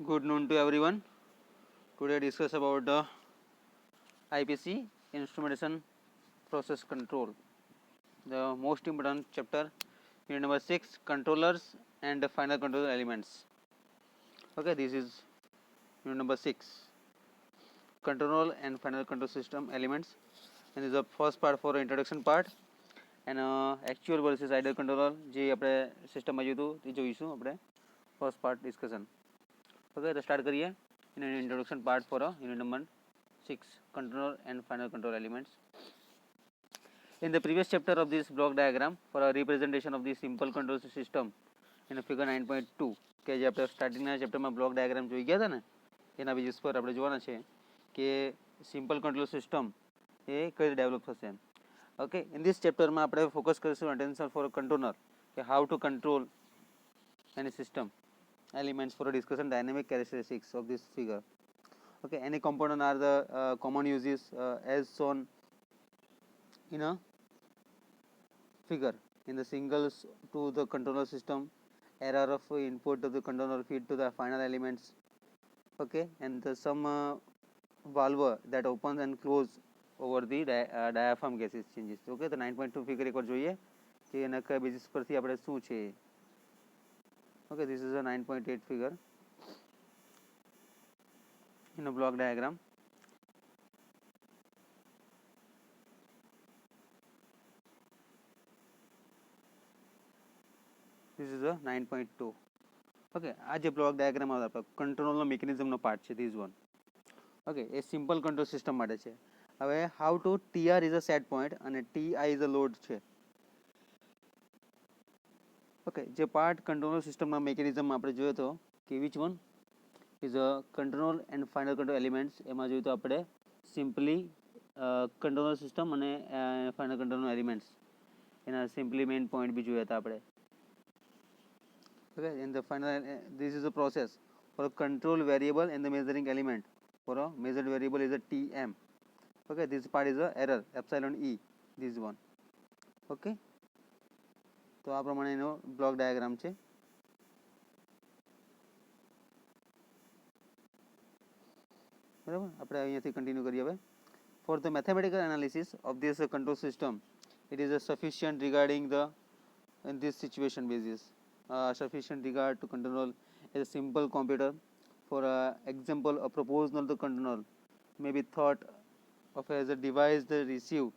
Good noon to everyone. Today discuss about the IPC instrumentation process control. The most important chapter, unit number 6, controllers and the final control elements. Okay, this is unit number 6, control and final control system elements. And this is the first part for introduction part. And actual versus ideal controller જે આપણે સિસ્ટમમાં જોયું તે જોઈશું આપણે first part discussion. Okay, તો start કરીએ introduction part for unit number 6, control and final control elements. In the previous chapter of this block diagram, for a representation of the simple control system in figure 9.2, કે જે આપણે સ્ટાર્ટિંગના ચેપ્ટરમાં block diagram જોઈ ગયા હતા ને એના basis પર આપણે જોવાના છે કે સિમ્પલ કંટ્રોલ સિસ્ટમ એ કઈ રીતે ડેવલપ થશે. ઓકે, ઇન ધીસ ચેપ્ટરમાં આપણે ફોકસ કરીશું અટેન્શન ફોર કંટ્રોલર કે how to control any system elements for a discussion dynamic characteristics of this figure. Okay, any component are the common uses as shown in a figure. In the singles to the controller system, error of input to the controller feed to the final elements. Okay, and the some valve that opens and close over the diaphragm gases changes. Okay, the 9.2 figure એકવાર જોઈએ કે એના કયા basis પરથી આપણે શું છે. Okay, this is a 9.8 figure in a block diagram. This is a 9.2. Okay, આ જે બ્લોક ડાયાગ્રામ આવે કંટ્રોલનો મિકેનિઝમનો પાર્ટ છે ધીસ વન. ઓકે, એ સિમ્પલ કંટ્રોલ સિસ્ટમ માટે છે. હવે how to TR is a set point અને ટીઆઈ ઇઝ અ લોડ છે. ઓકે, જે પાર્ટ કંટ્રોલ સિસ્ટમના મિકેનિઝમ આપણે જોયો તો કે which one is a control and final control elements. એમાં જોયું તો આપણે સિમ્પલી કંટ્રોલ સિસ્ટમ અને ફાઇનલ કંટ્રોલનો એલિમેન્ટ્સ એના સિમ્પલી મેઇન પોઈન્ટ બી જોયા હતા આપણે. Okay, in the final this is a process for a control variable and the measuring element. For a measured variable is a tm. Okay, this part is a error epsilon e, this one. Okay, તો આ પ્રમાણે એનો block diagram છે. બરાબર, આપણે અહીંયાથી continue કરીએ હવે. For the mathematical analysis of this control system, it is a sufficient regarding the in this situation basis. Sufficient regard to control is a simple computer. For example, a proportional to control may be thought of as a device that receive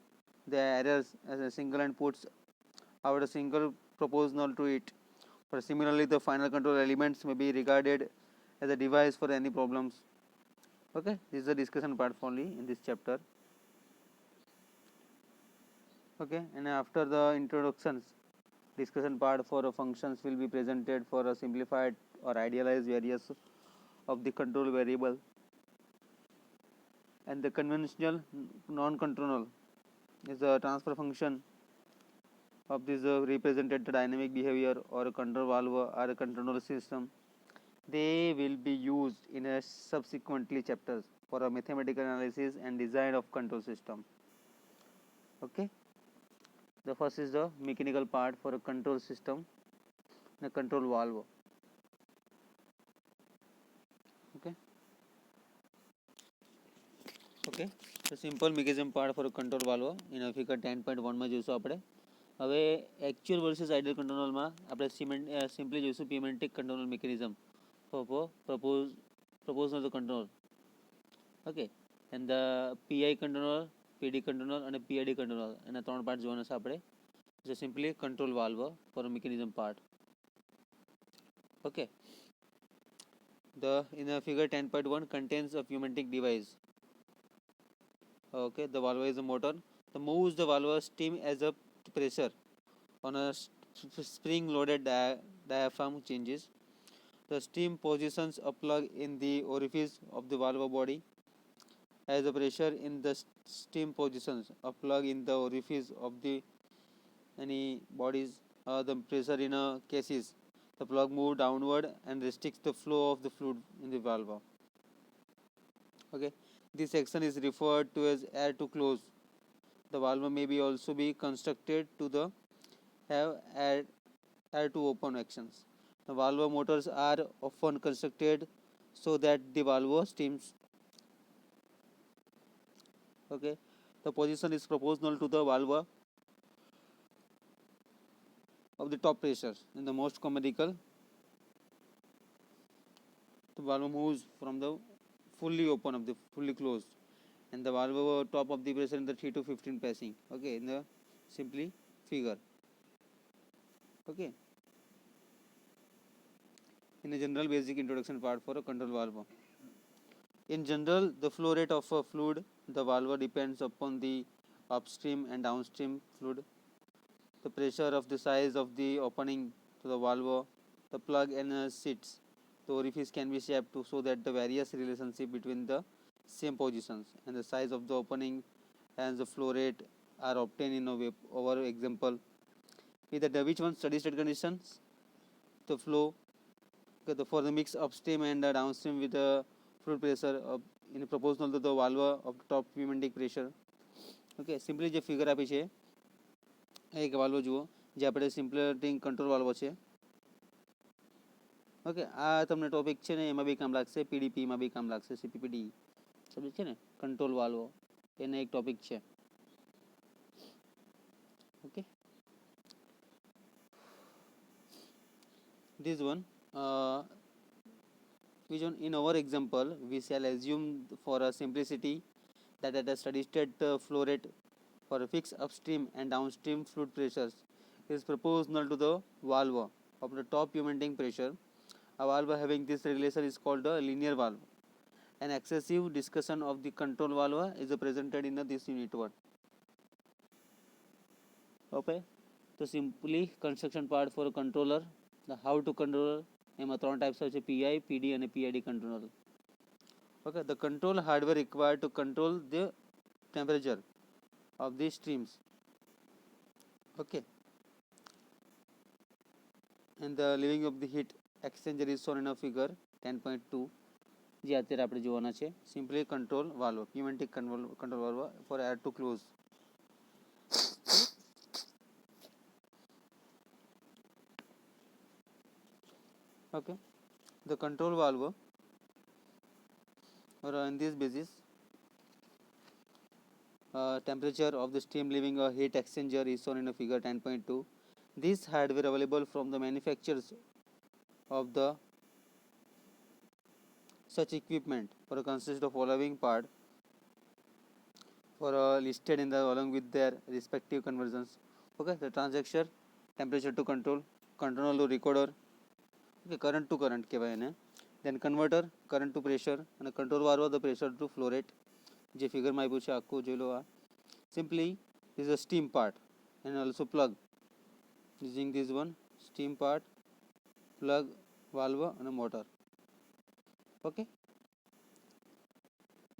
the errors as a single and puts out a single proportional to it. For similarly, the final control elements may be regarded as a device for any problems. Okay, this is the discussion part only in this chapter. Okay, and after the introductions, discussion part for functions will be presented for a simplified or idealized various of the control variable, and the conventional non-control is a transfer function of this represented dynamic behavior or a control valve or a control system. They will be used in a subsequently chapters for a mathematical analysis and design of control system. Okay, the first is the mechanical part for a control system and a control valve. Okay, okay, the simple mechanism part for a control valve in a figure 10.1 માં જોઈશું આપણે. હવે actual versus ideal કંટ્રોલમાં આપણે simply જોઈશું pneumatic control mechanism for proportional to control. Okay, and the PI controller, PD controller and PID controller એના ત્રણ part જોવાના છે આપણે. So simply control valve for a mechanism part. Okay, the in the figure 10.1 contains a pneumatic device. Okay, the valve is a motor that moves the valve steam as a pressure on a spring loaded diaphragm changes. The steam positions a plug in the orifice of the valve body. As the pressure in the steam positions a plug in the orifice of the any bodies, the pressure in a cases, the plug moves downward and restricts the flow of the fluid in the valve. Okay, this action is referred to as air to close. The valve may be also be constructed to the have air to open actions. The valve motors are often constructed so that the valve steams. Okay, the position is proportional to the valve of the top pressure. In the most comedical, the valve moves from the fully open of the fully closed, and the valve top of the pressure in the 3 to 15 passing. Okay, in the simply figure. Okay, in a general basic introduction part for a control valve. In general, the flow rate of a fluid, the valve depends upon the upstream and downstream fluid, the pressure of the size of the opening to the valve, the plug and seats. The orifice can be shaped to so that the various relationship between the same positions and the size of the opening and the flow rate are obtained in our example. With the which one steady state conditions, the flow for the mix upstream and downstream with the fluid pressure in proportional to the valve of the top pneumatic pressure. Okay, simply જે figure આપી છે એક valve જુઓ જે આપણે સિમ્પલિંગ control valve છે. Okay, આ તમને ટોપિક છે ને એમાં બી કામ લાગશે, પીડીપીમાં બી કામ લાગશે, સીપીપીડી સમજ છે ને કંટ્રોલ વાલ્વ એને એક ટોપિક છે. Okay, this one which one in our example we shall assume for a simplicity that at a steady state flow rate for a fixed upstream and downstream fluid pressures is proportional to the valve of the top pneumatic pressure. A valve having this relation is called a linear valve. An excessive discussion of the control valve is presented in this unit 1. Okay, so simply construction part for a controller, the how to control એમાં ત્રણ types હોય છે, PI, PD અને PID controller. Okay, the control hardware required to control the temperature of these streams. Okay, and the leaving of the heat exchanger is shown in a figure 10.2 જે અત્યારે આપણે જોવાના છે. Simply control valve, pneumatic control valve for air to close. Okay, the control valve or on this basis temperature of the steam leaving a heat exchanger is shown in a figure 10.2. This hardware available from the manufacturers of the such equipment for consist of following part for listed in the along with their respective conversions. Okay, the transducer, temperature to control, control to recorder, okay, current to current કહેવાય એને, then converter, current to pressure અને control valve the pressure to flow rate જે ફિગરમાં આપ્યું છે આખું જોઈ લો. આ simply this is a steam part and also plug using this one steam part, plug, valve and motor. Okay,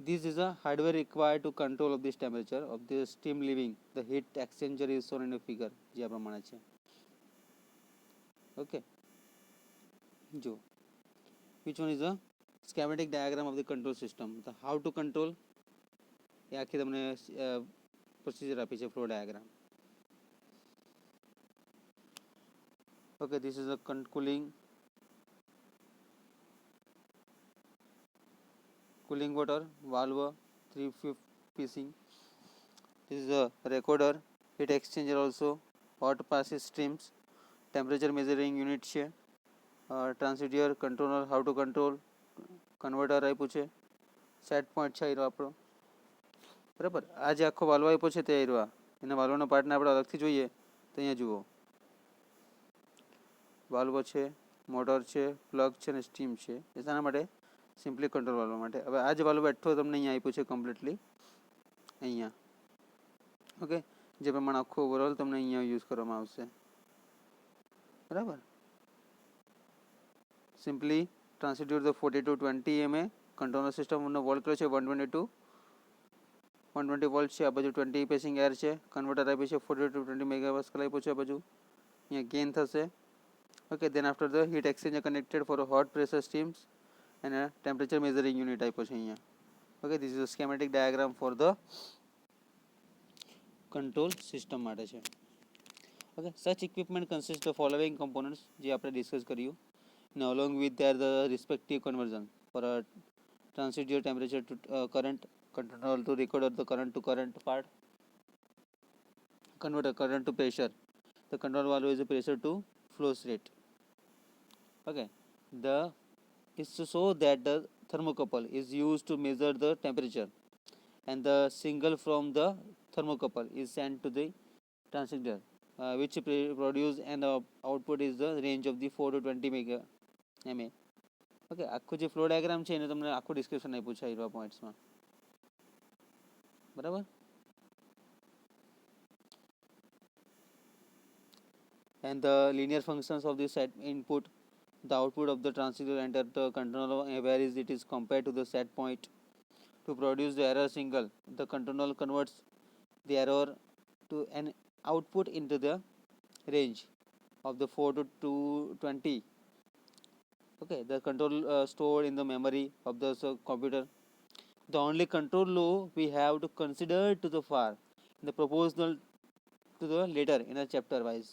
this is a hardware required to control of this temperature of the steam leaving the heat exchanger is shown in a figure જે આ પ્રમાણે છે. Okay, જો which one is a schematic diagram of the control system, the how to control એ આખી તમને procedure આપી છે, flow diagram. Okay, this is a cooling water valve 3 piecing. This is a recorder, heat exchanger also, hot passes streams, temperature measuring unit છે, transducer, controller, how to control, converter આપ્યું છે, set point છે આયરો આપણો. બરાબર, આ જે આખો valve આપ્યો છે તે આયરો, એના વાલ્વના પાર્ટને આપણે અલગથી જોઈએ તો અહીંયા જુઓ વાલ્વ છે, મોટર છે, પ્લગ છે અને સ્ટીમ છે. એ શાના માટે? સિમ્પલી કંટ્રોલ વાલ્વ માટે. હવે આ જે વાલ્વ બેઠો તમને અહીંયા આપ્યું છે કમ્પ્લીટલી અહીંયા. ઓકે, જે પ્રમાણે આખો ઓવરઓલ તમને અહીંયા યુઝ કરવામાં આવશે. બરાબર, simply transducer the 4220 MA controller સિસ્ટમનો વોલ્ટ કર્યો છે 120 વોલ્ટ છે. આ બાજુ 20 પેસિંગ એર છે, કન્વર્ટર આપ્યું છે 42 to 20 મેગાપાસ્કલ આપ્યું છે. આ બાજુ અહીંયા ગેઇન થશે. Okay, then after the heat exchanger connected for a hot pressure steams and a temperature measuring unit આપ્યો છે અહીંયા. Okay, this is a schematic diagram for the control system માટે છે. Okay, such equipment consists of following components જે આપણે discuss કર્યું, and along with their the respective conversion. for a transient temperature to current control to record the current to current part, convert a current to pressure. The control value is a pressure to flow rate. Okay, the is so that the thermocouple is used to measure the temperature, and the signal from the thermocouple is sent to the transducer, which produce and the output is the range of the 4 to 20 mega MA. Okay, આખું જે flow diagram છે એને તમને આખું description આપ્યું છે આ પોઈન્ટ્સમાં, બરાબર. And the linear functions of the set input, the output of the transducer enter the controller where is it is compared to the set point to produce the error signal. The controller converts the error to an output into the range of the 4 to 20. Okay, the control stored in the memory of the computer. The only control law we have to consider to the far in the proportional to the later in a chapter wise.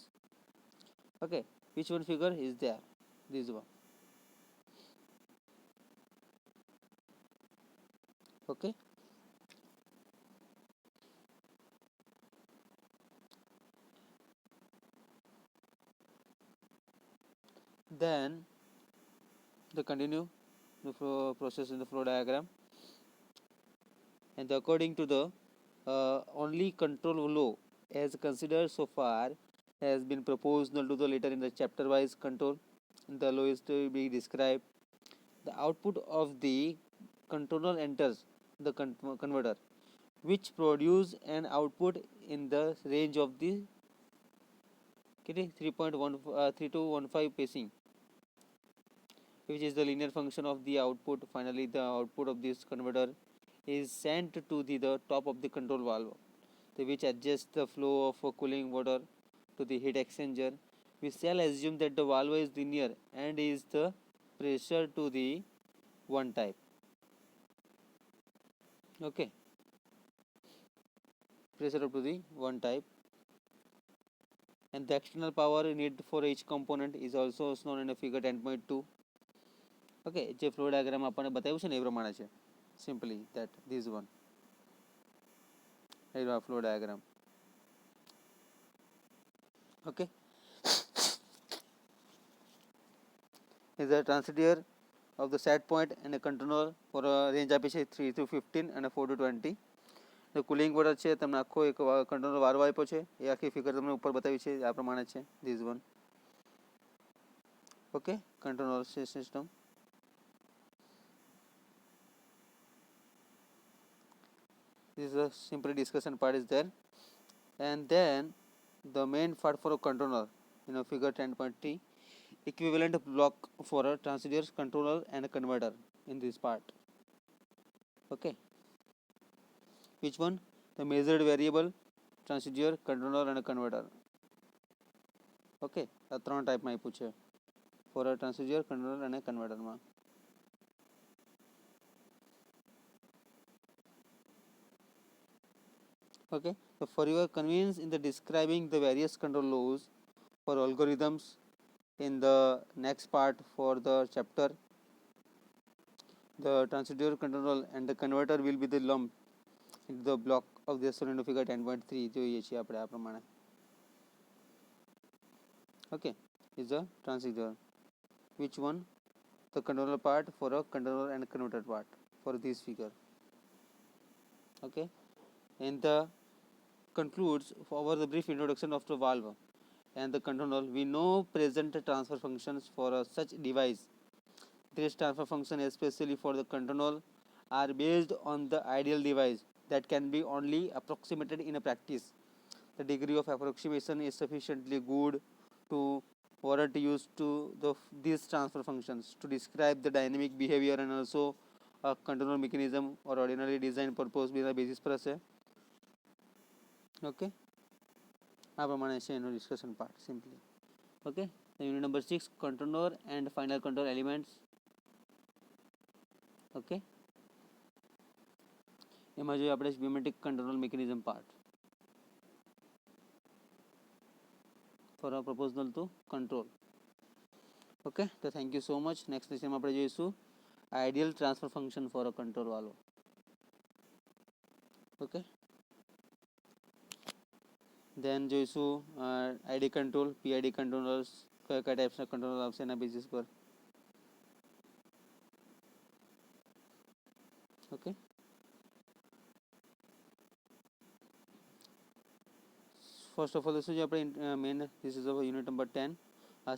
Okay, which one figure is there? This one. Okay, then the continue the process in the flow diagram, and according to the only control law as considered so far has been proportional to the later in the chapter wise control. The law is to be described. The output of the controller enters the converter, which produce an output in the range of the 3 to 15 pacing, which is the linear function of the output. Finally, the output of this converter is sent to the top of the control valve, which adjusts the flow of cooling water to the heat exchanger. We shall assume that the valve is linear and is the pressure to the one type. Okay, pressure up to the one type, and the external power need for each component is also shown in a figure 10.2. Okay, જે flow diagram આપણને બતાવ્યું છે ને એ પ્રમાણે છે, simply that this one is a flow diagram. Okay, is a transducer of the set point and a controller for a range આપી છે 3 to 15 અને 4 to 20. the cooling water છે તમને આખો એક કંટ્રોલર વારો આપ્યો છે, એ આખી ફિગર તમને ઉપર બતાવી છે આ પ્રમાણે છે this one. Okay, control system. This is a simple discussion part is there, and then the main part for a controller in a figure 10.3, equivalent block for a transducer, controller and a converter in this part. Okay, which one? The measured variable, transducer, controller and a converter. Okay, આ ત્રણ ટાઈપમાં આપ્યું છે for a transducer, controller and a converter માં. Okay, so for your convenience in the describing the various control laws for algorithms in the next part for the chapter, the transducer, controller and the converter will be the lump in the block of the solenoid figure 10.3 જોઈએ છીએ આપણે આ પ્રમાણે. Okay, is the transducer. Which one? The controller part for a controller and converter part for this figure. Okay, and the concludes over the brief introduction of the valve and the controller. We know present transfer functions for such device. These transfer functions, especially for the controller, are based on the ideal device that can be only approximated in a practice. The degree of approximation is sufficiently good to warrant use to these transfer functions to describe the dynamic behavior and also a control mechanism or ordinary design purpose with a basis પર હશે. Okay, આ પ્રમાણે છે એનો discussion part simply. Okay, unit number 6 controller and final control elements. Okay, એમાં જોઈએ આપણે schematic control mechanism part for a proposal to control. Okay, તો thank you so much. Next લેક્ચરમાં આપણે જોઈશું ideal transfer function for a control valve. Okay, then જોઈશું ID control, PID controllers, કયા ટાઈપ્સના controller આવશે એના બેસિસ પર. ઓકે, ફર્સ્ટ ઓફ ઓલ શું છે આપણે main this is our unit number 10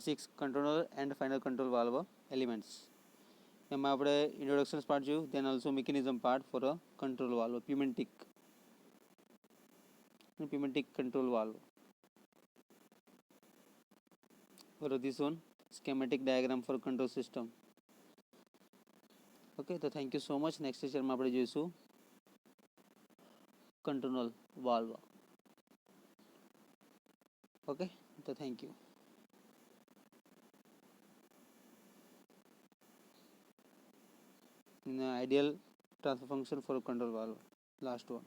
6 controller and final control valve elements. એમાં આપણે ઇન્ટ્રોડક્શન પાર્ટ જોયું, then also mechanism part for a control valve, pneumatic control valve. For this one, schematic diagram for control system. Okay, તો thank you so much. Next લેક્ચરમાં આપણે જોઈશું control valve. Okay, તો thank you. Ideal transfer function for control valve, last one.